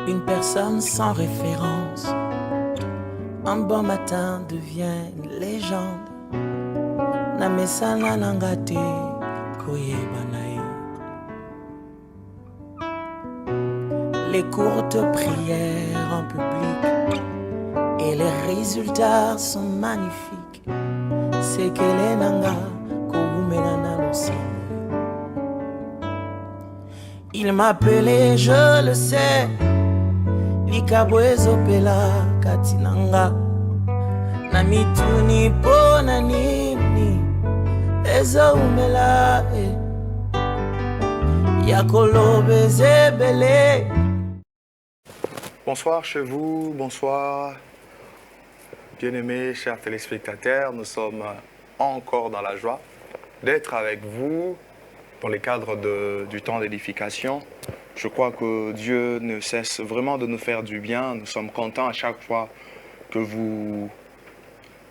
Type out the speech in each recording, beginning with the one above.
Une personne sans référence, un bon matin devient une légende. Namesana nangate koyebanae. Les courtes prières en public et les résultats sont magnifiques. C'est que les nanga kogumenana aussi. Il m'appelait, je le sais, Likabwezo pela katinanga. Namituni pona nini Eza umela Yakolo bezebele. Bonsoir chez vous, bonsoir bien-aimés, chers téléspectateurs. Nous sommes encore dans la joie d'être avec vous dans le cadre du temps d'édification. Je crois que Dieu ne cesse vraiment de nous faire du bien. Nous sommes contents à chaque fois que vous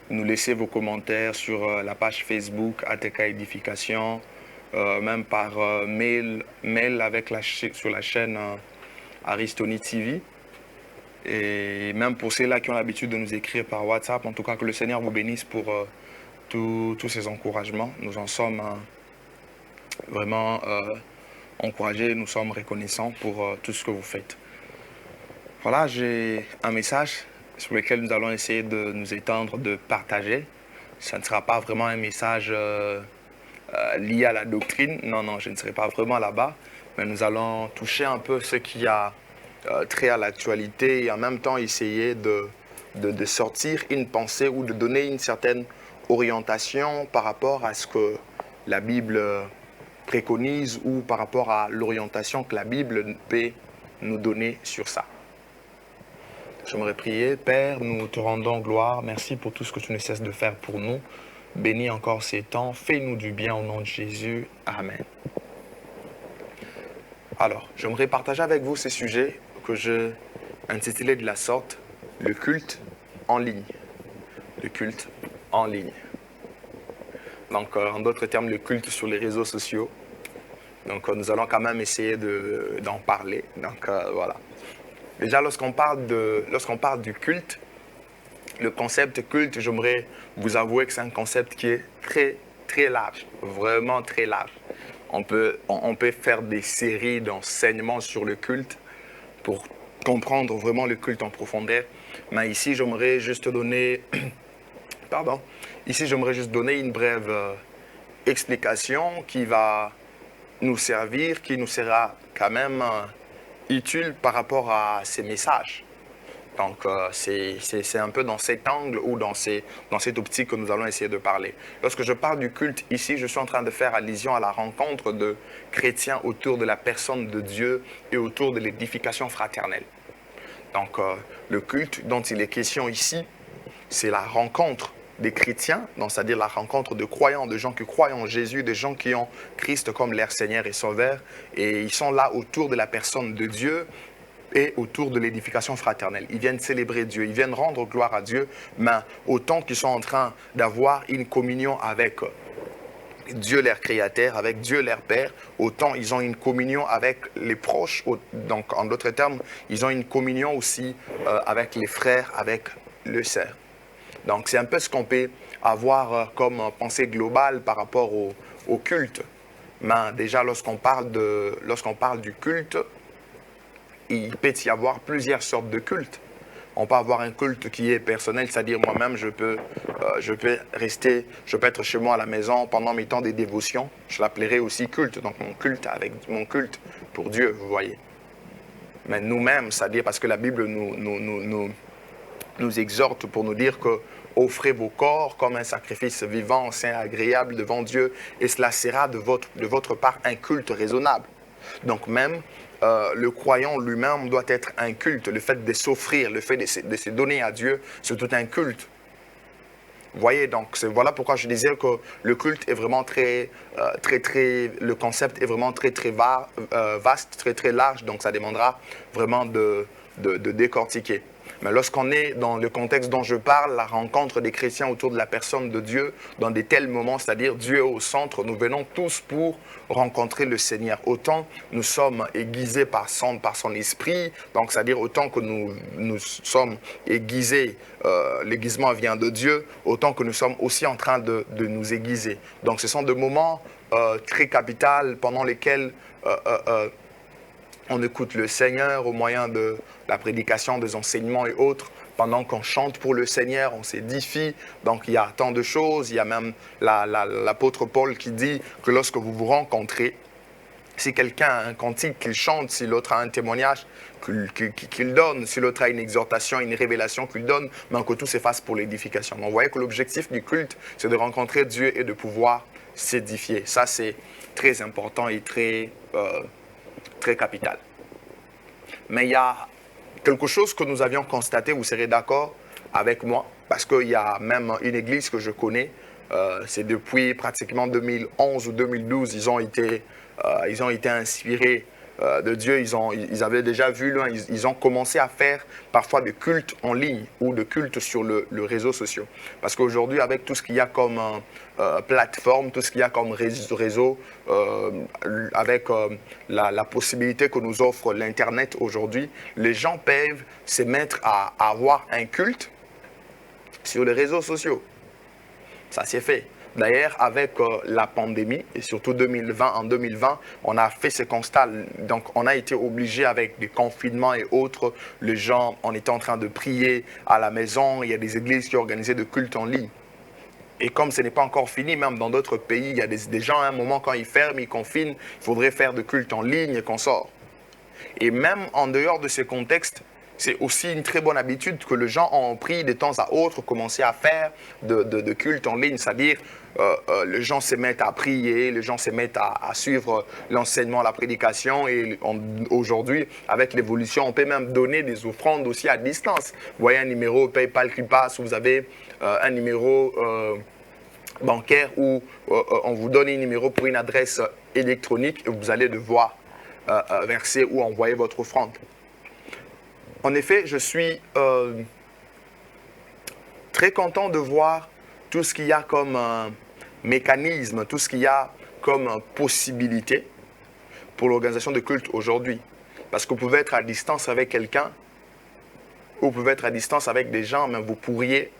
nous laissez vos commentaires sur la page Facebook ATK Édification, même par mail avec sur la chaîne Aristoni TV. Et même pour ceux-là qui ont l'habitude de nous écrire par WhatsApp, en tout cas que le Seigneur vous bénisse pour tous ces encouragements. Nous en sommes vraiment encouragés, nous sommes reconnaissants pour tout ce que vous faites. Voilà, j'ai un message sur lequel nous allons essayer de nous étendre, de partager. Ça ne sera pas vraiment un message lié à la doctrine. Non, je ne serai pas vraiment là-bas. Mais nous allons toucher un peu ce qui a trait à l'actualité et en même temps essayer de sortir une pensée ou de donner une certaine orientation par rapport à ce que la Bible préconise ou par rapport à l'orientation que la Bible peut nous donner sur ça. J'aimerais prier. Père, nous te rendons gloire. Merci pour tout ce que tu ne cesses de faire pour nous. Bénis encore ces temps. Fais-nous du bien au nom de Jésus. Amen. Alors, j'aimerais partager avec vous ces sujets que j'ai intitulés de la sorte, le culte en ligne. Le culte en ligne. Donc, en d'autres termes, le culte sur les réseaux sociaux. Donc, nous allons quand même essayer d'en parler. Donc, voilà. Déjà, lorsqu'on parle du culte, le concept culte, j'aimerais vous avouer que c'est un concept qui est très, très large, vraiment très large. On peut faire des séries d'enseignements sur le culte pour comprendre vraiment le culte en profondeur. Mais ici, j'aimerais juste donner, une brève explication qui va nous servir, qui nous sera quand même utile par rapport à ces messages. Donc, c'est un peu dans cet angle ou dans cette optique que nous allons essayer de parler. Lorsque je parle du culte ici, je suis en train de faire allusion à la rencontre de chrétiens autour de la personne de Dieu et autour de l'édification fraternelle. Donc, le culte dont il est question ici, c'est la rencontre des chrétiens, c'est-à-dire la rencontre de croyants, de gens qui croient en Jésus, de gens qui ont Christ comme leur Seigneur et Sauveur, et ils sont là autour de la personne de Dieu et autour de l'édification fraternelle. Ils viennent célébrer Dieu, ils viennent rendre gloire à Dieu, mais autant qu'ils sont en train d'avoir une communion avec Dieu leur Créateur, avec Dieu leur Père, autant ils ont une communion avec les proches. Donc, en d'autres termes, ils ont une communion aussi avec les frères, avec le sœur. Donc, c'est un peu ce qu'on peut avoir comme pensée globale par rapport au culte. Mais déjà, lorsqu'on parle du culte, il peut y avoir plusieurs sortes de cultes. On peut avoir un culte qui est personnel, c'est-à-dire moi-même, je peux être chez moi à la maison pendant mes temps de dévotion. Je l'appellerai aussi culte, donc mon culte pour Dieu, vous voyez. Mais nous-mêmes, c'est-à-dire parce que la Bible nous exhorte pour nous dire que offrez vos corps comme un sacrifice vivant, saint, agréable devant Dieu, et cela sera de votre part un culte raisonnable. Donc même le croyant lui-même doit être un culte. Le fait de s'offrir, le fait de se donner à Dieu, c'est tout un culte. Vous voyez, donc voilà pourquoi je disais que le culte est vraiment le concept est vraiment très vaste, très large, donc ça demandera vraiment de décortiquer. Mais lorsqu'on est dans le contexte dont je parle, la rencontre des chrétiens autour de la personne de Dieu, dans des tels moments, c'est-à-dire Dieu est au centre, nous venons tous pour rencontrer le Seigneur. Autant nous sommes aiguisés par son esprit, donc c'est-à-dire autant que nous sommes aiguisés, l'aiguisement vient de Dieu, autant que nous sommes aussi en train de nous aiguiser. Donc ce sont des moments très capitaux pendant lesquels on écoute le Seigneur au moyen de la prédication, des enseignements et autres. Pendant qu'on chante pour le Seigneur, on s'édifie. Donc il y a tant de choses. Il y a même l'apôtre Paul qui dit que lorsque vous vous rencontrez, si quelqu'un a un cantique qu'il chante, si l'autre a un témoignage qu'il donne, si l'autre a une exhortation, une révélation qu'il donne, mais que tout s'efface pour l'édification. Donc vous voyez que l'objectif du culte, c'est de rencontrer Dieu et de pouvoir s'édifier. Ça, c'est très important et très capital. Mais il y a quelque chose que nous avions constaté, vous serez d'accord avec moi, parce qu'il y a même une église que je connais, c'est depuis pratiquement 2011 ou 2012, ils ont été inspirés de Dieu, ils avaient déjà vu, là, ils ont commencé à faire parfois des cultes en ligne ou de cultes sur le réseau social. Parce qu'aujourd'hui, avec tout ce qu'il y a comme plateforme, tout ce qu'il y a comme réseau, avec la possibilité que nous offre l'Internet aujourd'hui, les gens peuvent se mettre à avoir un culte sur les réseaux sociaux. Ça s'est fait. D'ailleurs, avec la pandémie, et surtout en 2020, on a fait ce constat. Donc, on a été obligé avec des confinements et autres. Les gens, on était en train de prier à la maison. Il y a des églises qui organisaient des cultes en ligne. Et comme ce n'est pas encore fini, même dans d'autres pays, il y a des gens, à un moment, quand ils ferment, ils confinent, il faudrait faire des cultes en ligne et qu'on sort. Et même en dehors de ces contextes, c'est aussi une très bonne habitude que les gens ont pris de temps à autre, commencé à faire de cultes en ligne, c'est-à-dire les gens se mettent à prier, les gens se mettent à suivre l'enseignement, la prédication et aujourd'hui, avec l'évolution, on peut même donner des offrandes aussi à distance. Vous voyez un numéro PayPal qui passe, vous avez un numéro bancaire où on vous donne un numéro pour une adresse électronique et vous allez devoir verser ou envoyer votre offrande. En effet, je suis très content de voir tout ce qu'il y a comme mécanisme, tout ce qu'il y a comme possibilité pour l'organisation de culte aujourd'hui. Parce que vous pouvez être à distance avec quelqu'un, ou vous pouvez être à distance avec des gens, mais vous pourriez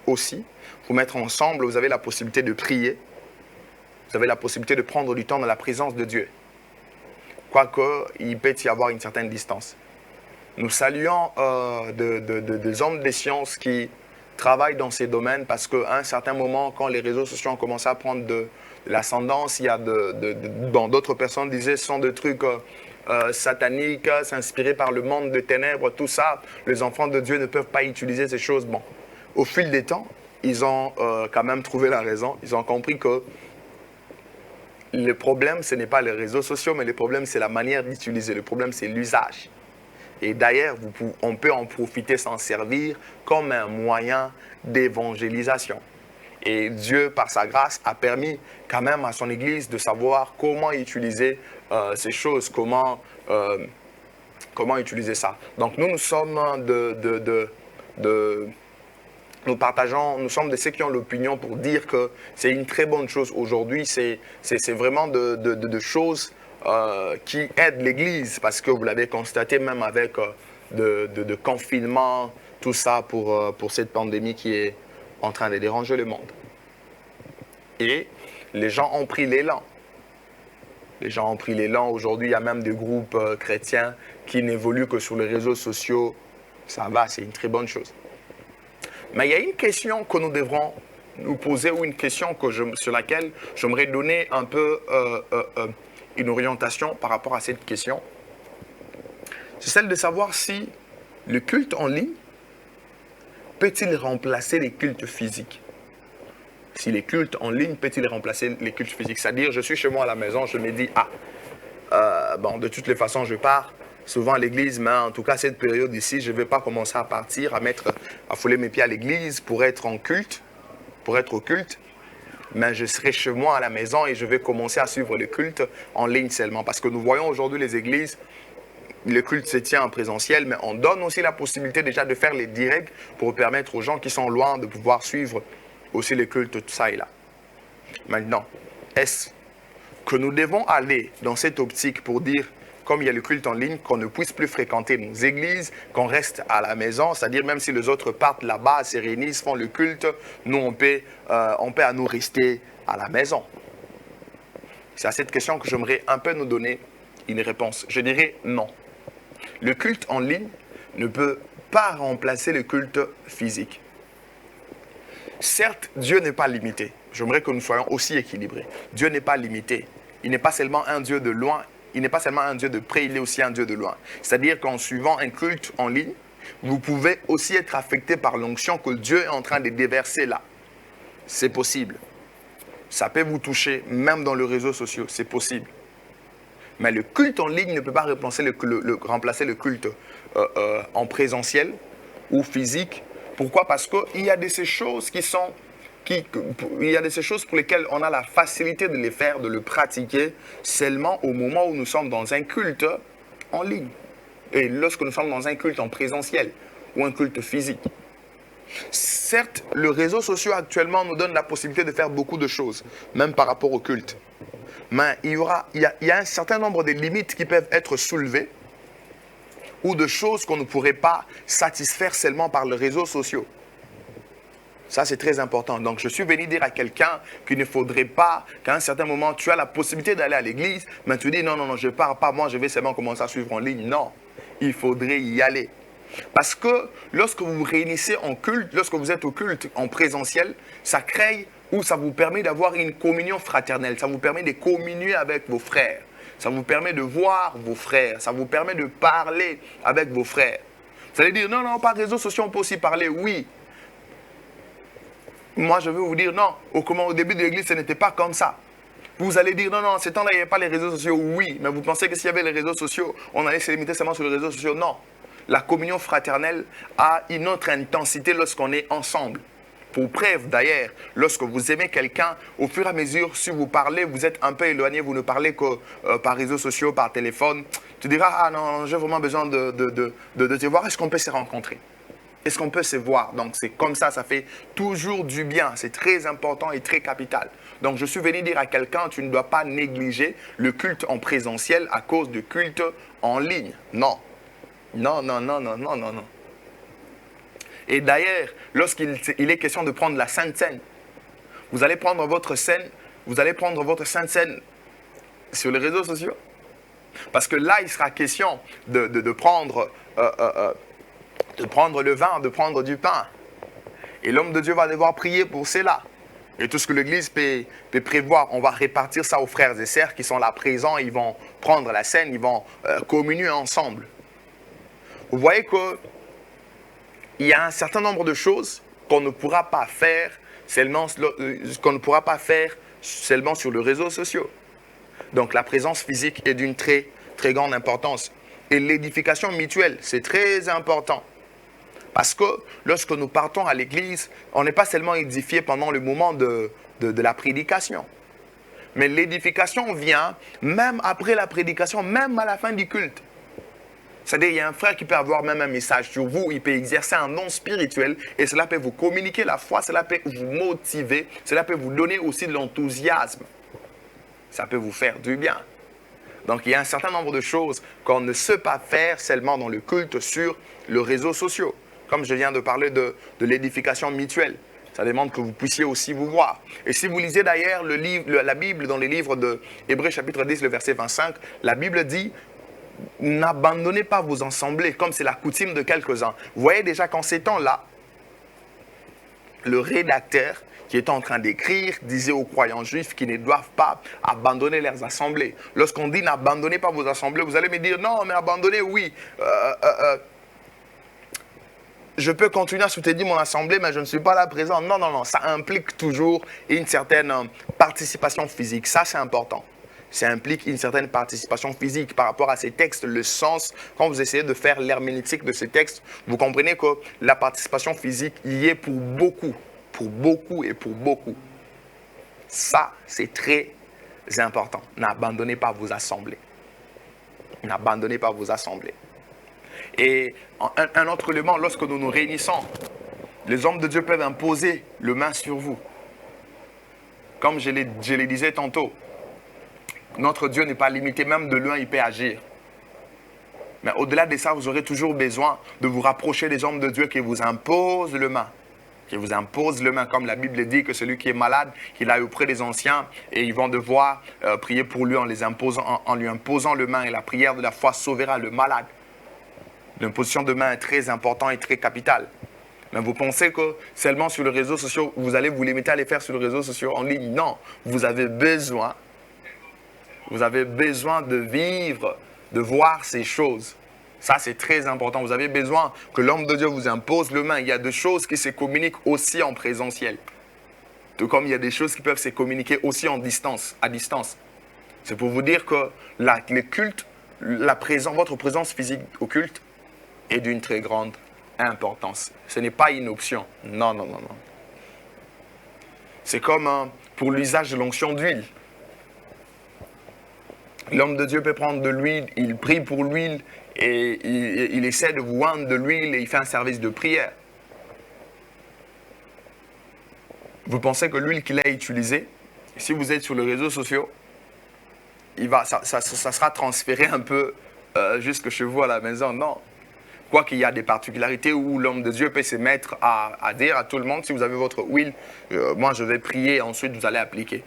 aussi vous mettre ensemble, vous avez la possibilité de prier, vous avez la possibilité de prendre du temps dans la présence de Dieu. Quoique, il peut y avoir une certaine distance. Nous saluons des hommes des sciences qui travaillent dans ces domaines parce qu'à un certain moment, quand les réseaux sociaux ont commencé à prendre de l'ascendance, il y a d'autres personnes disaient ce sont des trucs sataniques, s'inspirer par le monde de ténèbres, tout ça. Les enfants de Dieu ne peuvent pas utiliser ces choses. Bon, au fil des temps, ils ont quand même trouvé la raison. Ils ont compris que le problème, ce n'est pas les réseaux sociaux, mais le problème, c'est la manière d'utiliser. Le problème, c'est l'usage. Et d'ailleurs, on peut en profiter, s'en servir comme un moyen d'évangélisation. Et Dieu, par sa grâce, a permis quand même à son Église de savoir comment utiliser ces choses, comment utiliser ça. Donc nous sommes nous sommes de ceux qui ont l'opinion pour dire que c'est une très bonne chose aujourd'hui. C'est vraiment de choses qui aident l'Église, parce que vous l'avez constaté même avec de confinement, tout ça pour cette pandémie qui est en train de déranger le monde. Et les gens ont pris l'élan. Les gens ont pris l'élan. Aujourd'hui, il y a même des groupes chrétiens qui n'évoluent que sur les réseaux sociaux. Ça va, c'est une très bonne chose. Mais il y a une question que nous devrons nous poser, ou une question sur laquelle j'aimerais donner un peu une orientation par rapport à cette question. C'est celle de savoir si le culte en ligne peut-il remplacer les cultes physiques. Si les cultes en ligne peut-il remplacer les cultes physiques. C'est-à-dire, je suis chez moi à la maison, je me dis, bon, de toutes les façons, je pars souvent à l'église, mais en tout cas, cette période ici, je ne vais pas commencer à partir, à fouler mes pieds à l'église pour être au culte, mais je serai chez moi à la maison et je vais commencer à suivre le culte en ligne seulement. Parce que nous voyons aujourd'hui les églises, le culte se tient en présentiel, mais on donne aussi la possibilité déjà de faire les directs pour permettre aux gens qui sont loin de pouvoir suivre aussi les cultes, tout ça et là. Maintenant, est-ce que nous devons aller dans cette optique pour dire, comme il y a le culte en ligne, qu'on ne puisse plus fréquenter nos églises, qu'on reste à la maison, c'est-à-dire même si les autres partent là-bas, se réunissent, font le culte, nous on peut à nous rester à la maison? C'est à cette question que j'aimerais un peu nous donner une réponse. Je dirais non. Le culte en ligne ne peut pas remplacer le culte physique. Certes, Dieu n'est pas limité. J'aimerais que nous soyons aussi équilibrés. Dieu n'est pas limité. Il n'est pas seulement un Dieu de loin, il n'est pas seulement un Dieu de près, il est aussi un Dieu de loin. C'est-à-dire qu'en suivant un culte en ligne, vous pouvez aussi être affecté par l'onction que Dieu est en train de déverser là. C'est possible. Ça peut vous toucher, même dans les réseaux sociaux, c'est possible. Mais le culte en ligne ne peut pas remplacer le culte en présentiel ou physique. Pourquoi? Parce qu'il y a de ces choses il y a de ces choses pour lesquelles on a la facilité de les faire, de le pratiquer seulement au moment où nous sommes dans un culte en ligne. Et lorsque nous sommes dans un culte en présentiel ou un culte physique. Certes, les réseaux sociaux actuellement nous donnent la possibilité de faire beaucoup de choses, même par rapport au culte. Mais il y a un certain nombre de limites qui peuvent être soulevées ou de choses qu'on ne pourrait pas satisfaire seulement par les réseaux sociaux. Ça, c'est très important. Donc, je suis venu dire à quelqu'un qu'il ne faudrait pas qu'à un certain moment, tu as la possibilité d'aller à l'église, mais tu dis non, je ne pars pas, moi, je vais seulement commencer à suivre en ligne. Non, il faudrait y aller. Parce que lorsque vous vous réunissez en culte, lorsque vous êtes au culte en présentiel, ça crée ou ça vous permet d'avoir une communion fraternelle. Ça vous permet de communier avec vos frères. Ça vous permet de voir vos frères. Ça vous permet de parler avec vos frères. Vous allez dire, non, par réseaux sociaux, on peut aussi parler. Oui. Moi, je veux vous dire, non. Au début de l'église, ce n'était pas comme ça. Vous allez dire, non, ces temps-là, il n'y avait pas les réseaux sociaux. Oui, mais vous pensez que s'il y avait les réseaux sociaux, on allait se limiter seulement sur les réseaux sociaux? Non. La communion fraternelle a une autre intensité lorsqu'on est ensemble. Pour preuve d'ailleurs, lorsque vous aimez quelqu'un, au fur et à mesure, si vous parlez, vous êtes un peu éloigné, vous ne parlez que par réseaux sociaux, par téléphone, tu diras, ah non, j'ai vraiment besoin de te voir, est-ce qu'on peut se rencontrer? Est-ce qu'on peut se voir? Donc c'est comme ça fait toujours du bien, c'est très important et très capital. Donc je suis venu dire à quelqu'un, tu ne dois pas négliger le culte en présentiel à cause du culte en ligne. Non. Non. Et d'ailleurs, lorsqu'il est question de prendre la Sainte Seine, vous allez prendre votre Sainte Seine sur les réseaux sociaux. Parce que là, il sera question de prendre le vin, de prendre du pain. Et l'homme de Dieu va devoir prier pour cela. Et tout ce que l'Église peut prévoir, on va répartir ça aux frères et sœurs qui sont là présents, ils vont prendre la scène, ils vont communier ensemble. Vous voyez qu'il y a un certain nombre de choses qu'on ne pourra pas faire seulement sur les réseaux sociaux. Donc la présence physique est d'une très, très grande importance. Et l'édification mutuelle, c'est très important. Parce que lorsque nous partons à l'église, on n'est pas seulement édifié pendant le moment de la prédication. Mais l'édification vient même après la prédication, même à la fin du culte. C'est-à-dire, il y a un frère qui peut avoir même un message sur vous, il peut exercer un don spirituel et cela peut vous communiquer la foi, cela peut vous motiver, cela peut vous donner aussi de l'enthousiasme. Ça peut vous faire du bien. Donc, il y a un certain nombre de choses qu'on ne sait pas faire seulement dans le culte sur les réseaux sociaux. Comme je viens de parler de l'édification mutuelle. Ça demande que vous puissiez aussi vous voir. Et si vous lisez d'ailleurs la Bible dans les livres de Hébreux chapitre 10, le verset 25, la Bible dit « N'abandonnez pas vos assemblées comme c'est la coutume de quelques-uns. » Vous voyez déjà qu'en ces temps-là, le rédacteur qui est en train d'écrire disait aux croyants juifs qu'ils ne doivent pas abandonner leurs assemblées. Lorsqu'on dit « N'abandonnez pas vos assemblées », vous allez me dire « Non, mais abandonner, oui. Je peux continuer à soutenir mon assemblée, mais je ne suis pas là présent. » Non, ça implique toujours une certaine participation physique. Ça, c'est important. Ça implique une certaine participation physique par rapport à ces textes, le sens. Quand vous essayez de faire l'herméneutique de ces textes, vous comprenez que la participation physique y est pour beaucoup et pour beaucoup. Ça, c'est très important. N'abandonnez pas vos assemblées. N'abandonnez pas vos assemblées. Et un autre élément, lorsque nous nous réunissons, les hommes de Dieu peuvent imposer le main sur vous. Comme je le disais tantôt, notre Dieu n'est pas limité, même de loin il peut agir. Mais au-delà de ça, vous aurez toujours besoin de vous rapprocher des hommes de Dieu qui vous imposent le main. Qui vous imposent le main, comme la Bible dit que celui qui est malade, qu'il aille auprès des anciens et ils vont devoir prier pour lui en lui imposant le main. Et la prière de la foi sauvera le malade. L'imposition de main est très importante et très capitale. Mais vous pensez que seulement sur les réseaux sociaux, vous allez vous limiter à les faire sur les réseaux sociaux en ligne? Non, vous avez besoin de vivre, de voir ces choses. Ça, c'est très important. Vous avez besoin que l'homme de Dieu vous impose le main. Il y a des choses qui se communiquent aussi en présentiel. Tout comme il y a des choses qui peuvent se communiquer aussi à distance. C'est pour vous dire que les cultes, votre présence physique au culte est d'une très grande importance. Ce n'est pas une option. Non. C'est comme pour l'usage de l'onction d'huile. L'homme de Dieu peut prendre de l'huile, il prie pour l'huile et il essaie de vous oindre de l'huile et il fait un service de prière. Vous pensez que l'huile qu'il a utilisée, si vous êtes sur les réseaux sociaux, ça sera transféré un peu jusque chez vous à la maison? Non. Quoiqu'il y a des particularités où l'homme de Dieu peut se mettre à dire à tout le monde, si vous avez votre huile, moi je vais prier et ensuite vous allez appliquer.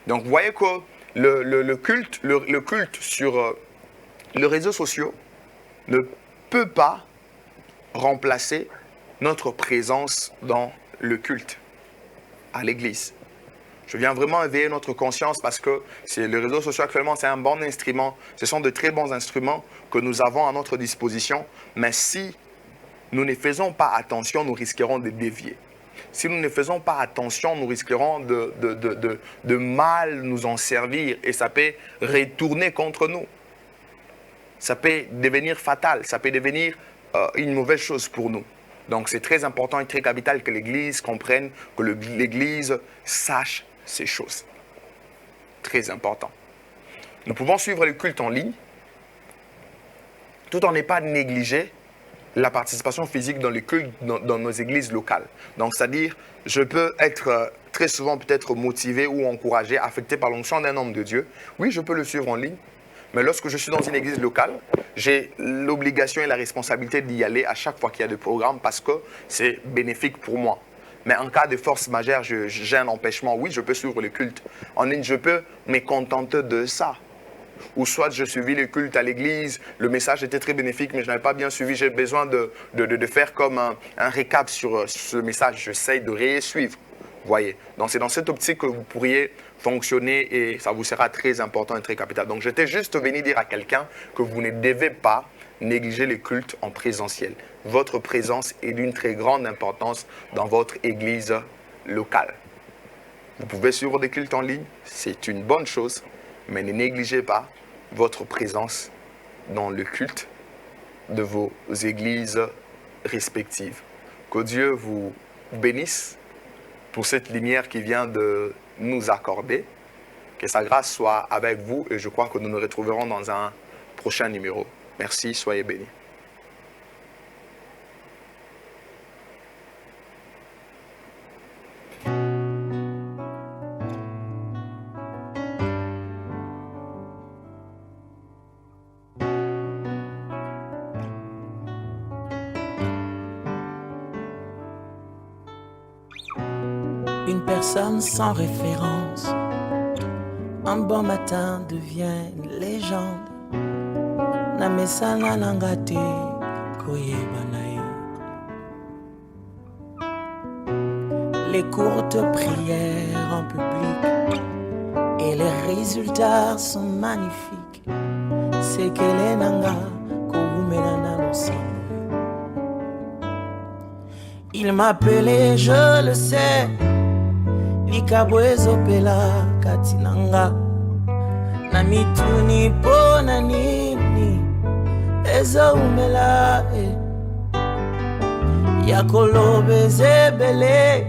Donc vous voyez que le culte sur les réseaux sociaux ne peut pas remplacer notre présence dans le culte à l'église. Je viens vraiment éveiller notre conscience parce que les réseaux sociaux actuellement, c'est un bon instrument. Ce sont de très bons instruments que nous avons à notre disposition. Mais si nous ne faisons pas attention, nous risquerons de dévier. Si nous ne faisons pas attention, nous risquerons de mal nous en servir et ça peut retourner contre nous. Ça peut devenir fatal, ça peut devenir une mauvaise chose pour nous. Donc c'est très important et très capital que l'Église comprenne, que l'Église sache ces choses. Très important. Nous pouvons suivre le culte en ligne tout en n'étant pas négligé la participation physique dans les cultes dans nos églises locales. Donc, c'est-à-dire, je peux être très souvent peut-être motivé ou encouragé, affecté par l'onction d'un homme de Dieu. Oui, je peux le suivre en ligne. Mais lorsque je suis dans une église locale, j'ai l'obligation et la responsabilité d'y aller à chaque fois qu'il y a des programmes parce que c'est bénéfique pour moi. Mais en cas de force majeure, j'ai un empêchement. Oui, je peux suivre le culte en ligne. Je peux me contenter de ça. Ou soit je suivis le culte à l'église, le message était très bénéfique, mais je n'avais pas bien suivi. J'ai besoin de faire comme un récap sur ce message. J'essaie de résuivre. Voyez. Donc c'est dans cette optique que vous pourriez fonctionner et ça vous sera très important et très capital. Donc j'étais juste venu dire à quelqu'un que vous ne devez pas négliger les cultes en présentiel. Votre présence est d'une très grande importance dans votre église locale. Vous pouvez suivre des cultes en ligne, c'est une bonne chose, mais ne négligez pas votre présence dans le culte de vos églises respectives. Que Dieu vous bénisse pour cette lumière qui vient de nous accorder. Que sa grâce soit avec vous et je crois que nous nous retrouverons dans un prochain numéro. Merci, soyez bénis. Une personne sans référence, un bon matin devient une légende. Namesana nangate koyebanae. Les courtes prières en public et les résultats sont magnifiques. C'est que les nanga kohumenana l'ensemble. Il m'appelait, je le sais. Likabwezo pela katinanga na mituni pona nini ezo umela yakolobe zebele